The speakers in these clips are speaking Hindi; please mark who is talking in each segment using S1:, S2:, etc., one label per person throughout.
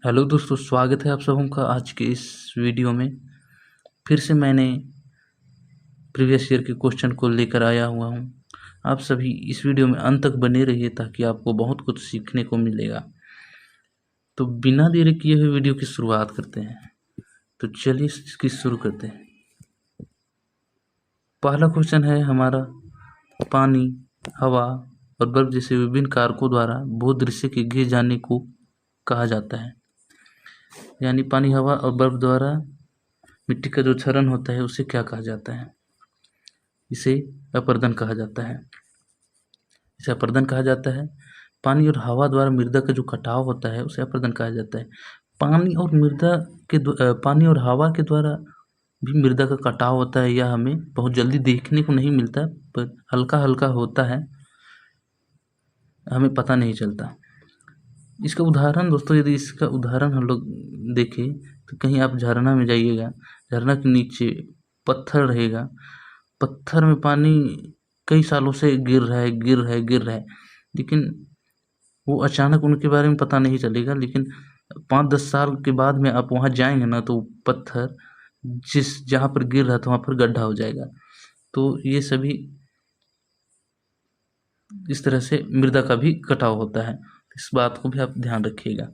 S1: हेलो दोस्तों, स्वागत है आप सबों का आज के इस वीडियो में। फिर से मैंने प्रीवियस ईयर के क्वेश्चन को लेकर आया हुआ हूँ। आप सभी इस वीडियो में अंत तक बने रहिए ताकि आपको बहुत कुछ सीखने को मिलेगा। तो बिना देरी किए हुए वीडियो की शुरुआत करते हैं। तो चलिए इसकी शुरू करते हैं। पहला क्वेश्चन है हमारा, पानी, हवा और बर्फ जैसे विभिन्न कारकों द्वारा भूदृश्य के गिर जाने को कहा जाता है। यानी पानी, हवा और बर्फ द्वारा मिट्टी का जो क्षरण होता है उसे क्या कहा जाता है? इसे अपरदन कहा जाता है। इसे अपरदन कहा जाता है। पानी और हवा द्वारा मृदा का जो कटाव होता है उसे अपरदन कहा जाता है। पानी और हवा के द्वारा भी मृदा का कटाव होता है। यह हमें बहुत जल्दी देखने को नहीं मिलता, पर हल्का हल्का होता है, हमें पता नहीं चलता। इसका उदाहरण दोस्तों, यदि इसका उदाहरण हम लोग देखें तो कहीं आप झरना में जाइएगा, झरना के नीचे पत्थर रहेगा, पत्थर में पानी कई सालों से गिर रहा है, लेकिन वो अचानक उनके बारे में पता नहीं चलेगा। लेकिन 5-10 साल के बाद में आप वहाँ जाएंगे ना, तो पत्थर जहाँ पर गिर रहा था वहाँ पर गड्ढा हो जाएगा। तो ये सभी इस तरह से मृदा का भी कटाव होता है। इस बात को भी आप ध्यान रखिएगा।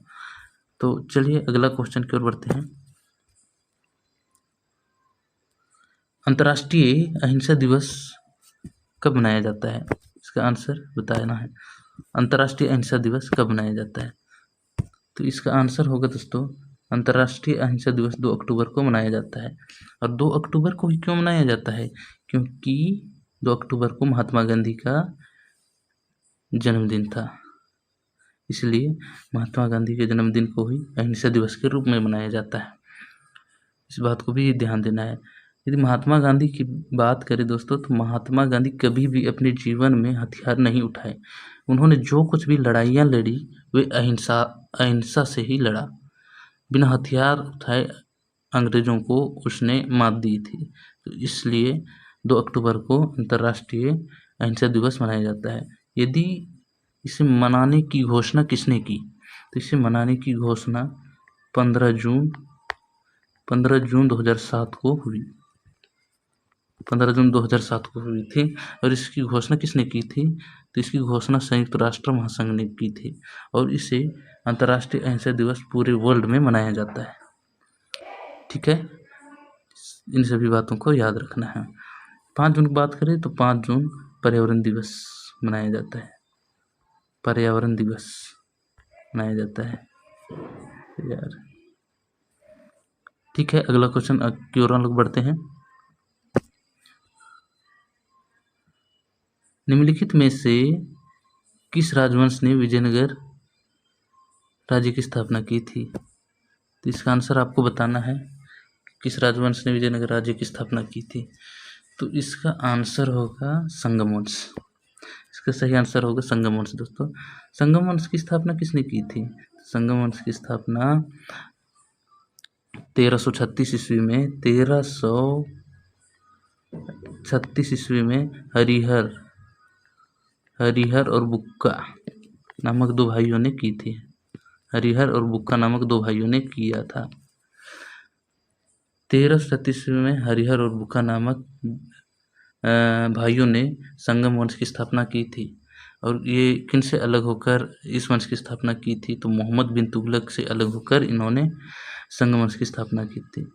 S1: तो चलिए अगला क्वेश्चन की ओर बढ़ते हैं। अंतर्राष्ट्रीय अहिंसा दिवस कब मनाया जाता है? इसका आंसर बताना है। अंतर्राष्ट्रीय अहिंसा दिवस कब मनाया जाता है? तो इसका आंसर होगा दोस्तों, अंतर्राष्ट्रीय अहिंसा दिवस 2 अक्टूबर को मनाया जाता है। और 2 अक्टूबर को ही क्यों मनाया जाता है? क्योंकि 2 अक्टूबर को महात्मा गांधी का जन्मदिन था, इसलिए महात्मा गांधी के जन्मदिन को ही अहिंसा दिवस के रूप में मनाया जाता है। इस बात को भी ध्यान देना है। यदि महात्मा गांधी की बात करें दोस्तों, तो महात्मा गांधी कभी भी अपने जीवन में हथियार नहीं उठाए। उन्होंने जो कुछ भी लड़ाइयाँ लड़ी वे अहिंसा से ही लड़ा। बिना हथियार उठाए अंग्रेजों को उसने मात दी थी। तो इसलिए 2 अक्टूबर को अंतर्राष्ट्रीय अहिंसा दिवस मनाया जाता है। यदि इसे मनाने की घोषणा किसने की? तो इसे मनाने की घोषणा 15 जून 2007 को हुई। 15 जून 2007 को हुई थी। और इसकी घोषणा किसने की थी? तो इसकी घोषणा संयुक्त राष्ट्र महासंघ ने की थी। और इसे अंतर्राष्ट्रीय अहिंसा दिवस पूरे वर्ल्ड में मनाया जाता है। ठीक है, इन सभी बातों को याद रखना है। 5 जून की बात करें तो 5 जून पर्यावरण दिवस मनाया जाता है। पर्यावरण दिवस मनाया जाता है यार। ठीक है, अगला क्वेश्चन की ओर हम लोग बढ़ते हैं। निम्नलिखित में से किस राजवंश ने विजयनगर राज्य की स्थापना की थी? तो इसका आंसर आपको बताना है, किस राजवंश ने विजयनगर राज्य की स्थापना की थी। तो इसका आंसर होगा संगम वंश। इसका सही आंसर होगा संगम वंश। दोस्तों, संगम वंश की स्थापना किसने की थी? संगम वंश की स्थापना 1336 ईस्वी में 1336 ईस्वी में हरिहर और बुक्का नामक 2 भाइयों ने की थी। हरिहर और बुक्का नामक 2 भाइयों ने किया था। 1336 ईस्वी में हरिहर और बुक्का नामक भाइयों ने संगम वंश की स्थापना की थी। और ये किन से अलग होकर इस वंश की स्थापना की थी? तो मोहम्मद बिन तुगलक से अलग होकर इन्होंने संगम वंश की स्थापना की थी।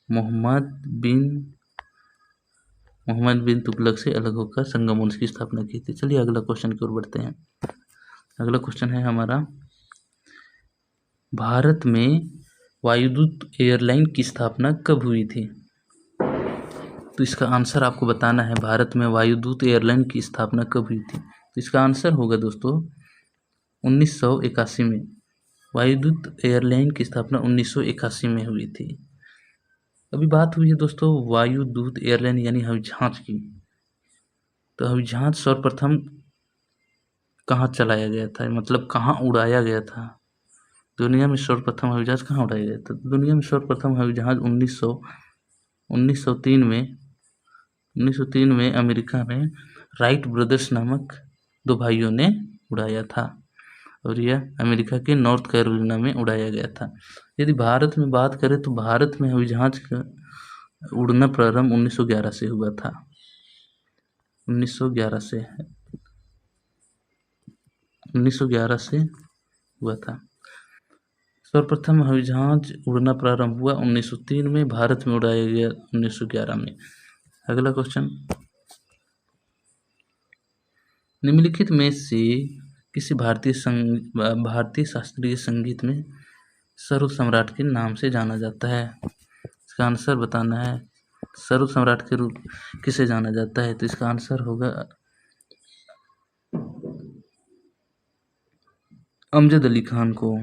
S1: मोहम्मद बिन तुगलक से अलग होकर संगम वंश की स्थापना की थी। चलिए अगला क्वेश्चन की ओर बढ़ते हैं। अगला क्वेश्चन है हमारा, भारत में वायुदूत एयरलाइन की स्थापना कब हुई थी? तो इसका आंसर आपको बताना है, भारत में वायुदूत एयरलाइन की स्थापना कब हुई थी। तो इसका आंसर होगा दोस्तों 1981 में। वायुदूत एयरलाइन की स्थापना 1981 में हुई थी। अभी बात हुई है दोस्तों वायुदूत एयरलाइन यानी हवाई जहाज की। तो हवाई जहाज सर्वप्रथम कहाँ चलाया गया था, मतलब कहाँ उड़ाया गया था? दुनिया में सर्वप्रथम हवाई जहाज कहाँ उड़ाया गया था? दुनिया में सर्वप्रथम हवाई जहाज 1903 में अमेरिका में राइट ब्रदर्स नामक 2 भाइयों ने उड़ाया था। और यह अमेरिका के नॉर्थ कैरोलिना में उड़ाया गया था। यदि भारत में बात करें तो भारत में हवाई जहाज का उड़ना प्रारंभ 1911 से हुआ था। 1911 से 1911 से हुआ था। सर्वप्रथम हवाई जहाज उड़ना प्रारंभ हुआ 1903 में, भारत में उड़ाया गया 1911 में। अगला क्वेश्चन, निम्नलिखित में से किसी भारतीय शास्त्रीय संगीत में सर्व सम्राट के नाम से जाना जाता है? इसका आंसर बताना है। सर्व सम्राट के रूप किसे जाना जाता है? तो इसका आंसर होगा अमजद अली खान को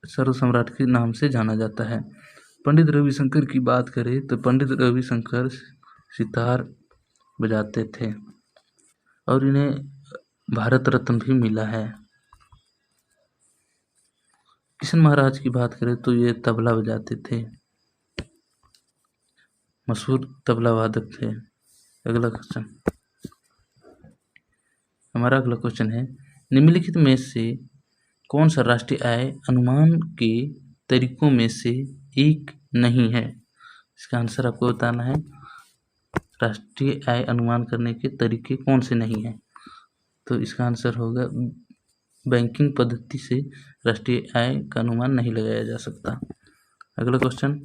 S1: सर्व सम्राट के नाम से जाना जाता है। पंडित रविशंकर की बात करें तो पंडित रविशंकर सितार बजाते थे और इन्हें भारत रत्न भी मिला है। किशन महाराज की बात करें तो ये तबला बजाते थे, मशहूर तबला वादक थे। अगला क्वेश्चन, हमारा अगला क्वेश्चन है, निम्नलिखित में से कौन सा राष्ट्रीय आय अनुमान के तरीकों में से एक नहीं है? इसका आंसर आपको बताना है। राष्ट्रीय आय अनुमान करने के तरीके कौन से नहीं हैं? तो इसका आंसर होगा बैंकिंग पद्धति से राष्ट्रीय आय का अनुमान नहीं लगाया जा सकता। अगला क्वेश्चन,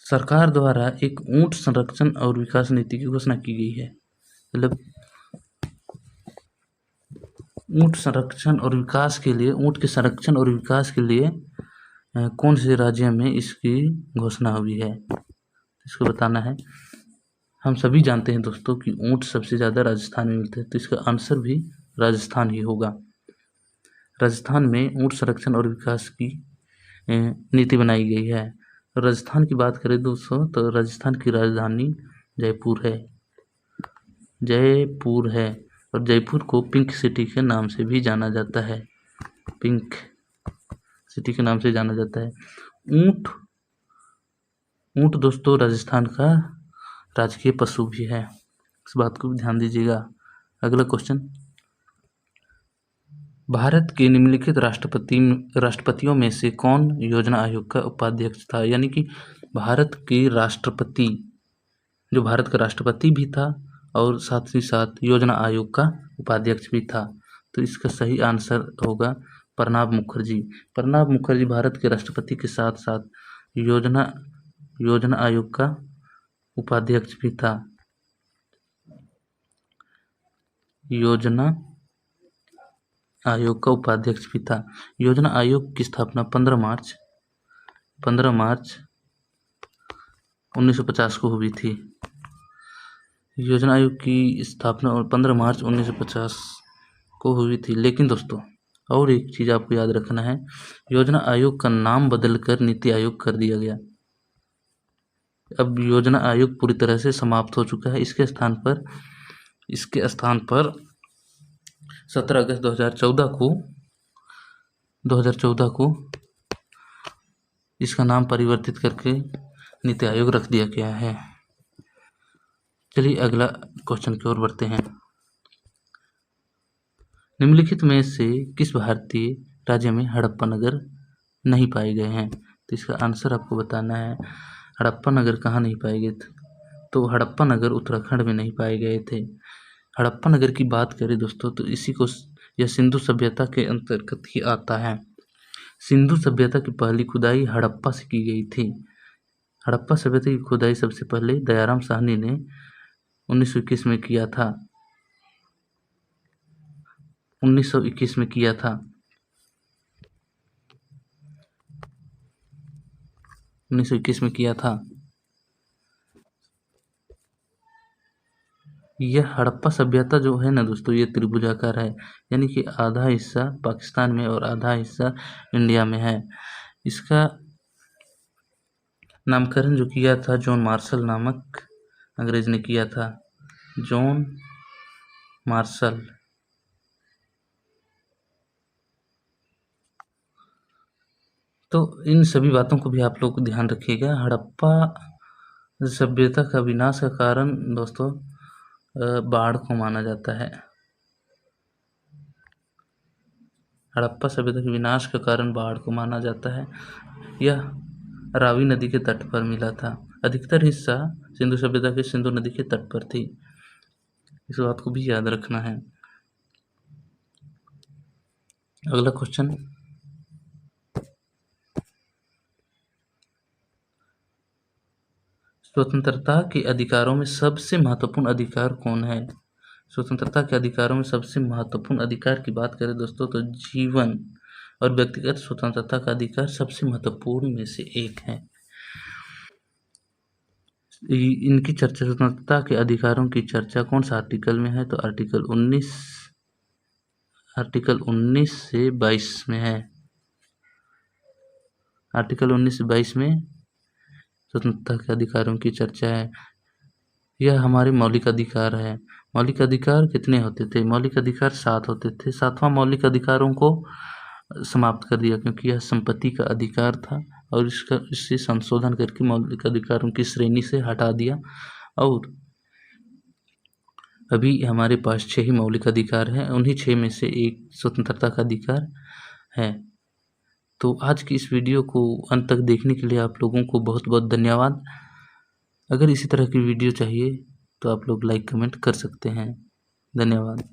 S1: सरकार द्वारा एक ऊंट संरक्षण और विकास नीति की घोषणा की गई है। मतलब ऊंट संरक्षण और विकास के लिए, ऊंट के संरक्षण और विकास के लिए कौन से राज्य में इसकी घोषणा हुई है? इसको बताना है। हम सभी जानते हैं दोस्तों कि ऊंट सबसे ज़्यादा राजस्थान में मिलते हैं, तो इसका आंसर भी राजस्थान ही होगा। राजस्थान में ऊंट संरक्षण और विकास की नीति बनाई गई है। राजस्थान की बात करें दोस्तों तो राजस्थान की राजधानी जयपुर है। जयपुर है और जयपुर को पिंक सिटी के नाम से भी जाना जाता है। पिंक सिटी के नाम से जाना जाता है। ऊंट दोस्तों राजस्थान का राजकीय पशु भी है, इस बात को भी ध्यान दीजिएगा। अगला क्वेश्चन, भारत के निम्नलिखित राष्ट्रपतियों में से कौन योजना आयोग का उपाध्यक्ष था? यानी कि भारत के राष्ट्रपति, जो भारत का राष्ट्रपति भी था और साथ ही साथ योजना आयोग का उपाध्यक्ष भी था। तो इसका सही आंसर होगा प्रणब मुखर्जी। प्रणब मुखर्जी भारत के राष्ट्रपति के साथ साथ योजना आयोग का उपाध्यक्ष भी था। योजना आयोग का उपाध्यक्ष भी था। योजना आयोग की स्थापना 15 मार्च 1950 को हुई थी। योजना आयोग की स्थापना 15 मार्च 1950 को हुई थी। लेकिन दोस्तों और एक चीज़ आपको याद रखना है, योजना आयोग का नाम बदलकर नीति आयोग कर दिया गया। अब योजना आयोग पूरी तरह से समाप्त हो चुका है। इसके स्थान पर 17 अगस्त 2014 को इसका नाम परिवर्तित करके नीति आयोग रख दिया गया है। चलिए अगला क्वेश्चन की ओर बढ़ते हैं। निम्नलिखित में से किस भारतीय राज्य में हड़प्पा नगर नहीं पाए गए हैं? तो इसका आंसर आपको बताना है। हड़प्पा नगर कहाँ नहीं पाए गए थे? तो हड़प्पा नगर उत्तराखंड में नहीं पाए गए थे। हड़प्पा नगर की बात करें दोस्तों तो यह सिंधु सभ्यता के अंतर्गत ही आता है। सिंधु सभ्यता की पहली खुदाई हड़प्पा से की गई थी। हड़प्पा सभ्यता की खुदाई सबसे पहले दयाराम साहनी ने 1921 में किया था। 1921 में किया था। 1921 में किया था। यह हड़प्पा सभ्यता जो है ना दोस्तों, ये त्रिभुजाकार है, यानी कि आधा हिस्सा पाकिस्तान में और आधा हिस्सा इंडिया में है। इसका नामकरण जो किया था जॉन मार्शल नामक अंग्रेज ने किया था। John Marshall. तो इन सभी बातों को भी आप लोग ध्यान रखिएगा। हड़प्पा सभ्यता का विनाश का कारण दोस्तों बाढ़ को माना जाता है। हड़प्पा सभ्यता के विनाश का कारण बाढ़ को माना जाता है। यह रावी नदी के तट पर मिला था। अधिकतर हिस्सा सिंधु सभ्यता के सिंधु नदी के तट पर थी। इस बात को भी याद रखना है। अगला क्वेश्चन, स्वतंत्रता के अधिकारों में सबसे महत्वपूर्ण अधिकार कौन है? स्वतंत्रता के अधिकारों में सबसे महत्वपूर्ण अधिकार की बात करें दोस्तों तो जीवन और व्यक्तिगत स्वतंत्रता का अधिकार सबसे महत्वपूर्ण में से एक है। इनकी चर्चा, स्वतंत्रता के अधिकारों की चर्चा कौन सा आर्टिकल में है? तो आर्टिकल 19 से 22 में है। आर्टिकल 19 से 22 में स्वतंत्रता के अधिकारों की चर्चा है। यह हमारे मौलिक अधिकार है। मौलिक अधिकार कितने होते थे? मौलिक अधिकार 7 होते थे। 7वां मौलिक अधिकारों को समाप्त कर दिया क्योंकि यह संपत्ति का अधिकार था और इससे संशोधन करके मौलिक अधिकारों की श्रेणी से हटा दिया और अभी हमारे पास 6 ही मौलिक अधिकार हैं। उन्हीं 6 में से एक स्वतंत्रता का अधिकार है। तो आज की इस वीडियो को अंत तक देखने के लिए आप लोगों को बहुत बहुत धन्यवाद। अगर इसी तरह की वीडियो चाहिए तो आप लोग लाइक कमेंट कर सकते हैं। धन्यवाद।